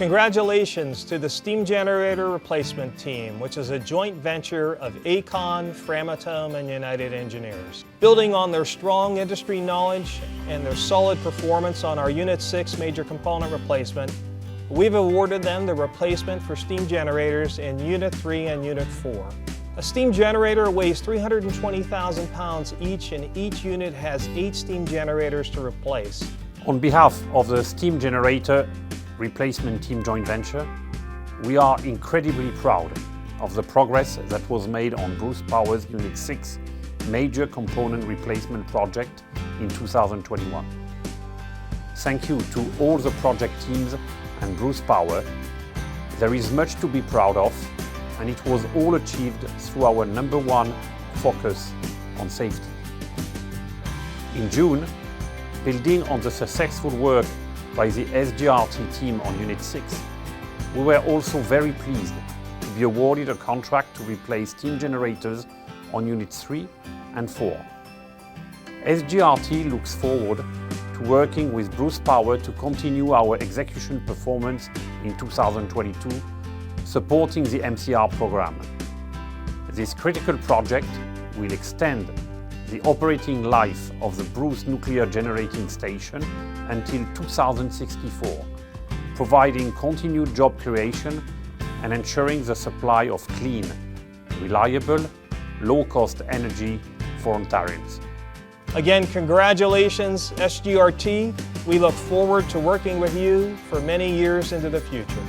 Congratulations to the steam generator replacement team, which is a joint venture of Aecon, Framatome, and United Engineers. Building on their strong industry knowledge and their solid performance on our Unit 6 major component replacement, we've awarded them the replacement for steam generators in Unit 3 and Unit 4. A steam generator weighs 320,000 pounds each, and each unit has 8 steam generators to replace. On behalf of the steam generator replacement team joint venture, we are incredibly proud of the progress that was made on Bruce Power's Unit 6 major component replacement project in 2021. Thank you to all the project teams and Bruce Power. There is much to be proud of, and it was all achieved through our #1 focus on safety. In June, building on the successful work by the SGRT team on Unit 6, we were also very pleased to be awarded a contract to replace steam generators on Units 3 and 4. SGRT looks forward to working with Bruce Power to continue our execution performance in 2022, supporting the MCR program. This critical project will extend the operating life of the Bruce nuclear generating station until 2064, providing continued job creation and ensuring the supply of clean, reliable, low-cost energy for Ontarians. Again, congratulations, SGRT. We look forward to working with you for many years into the future.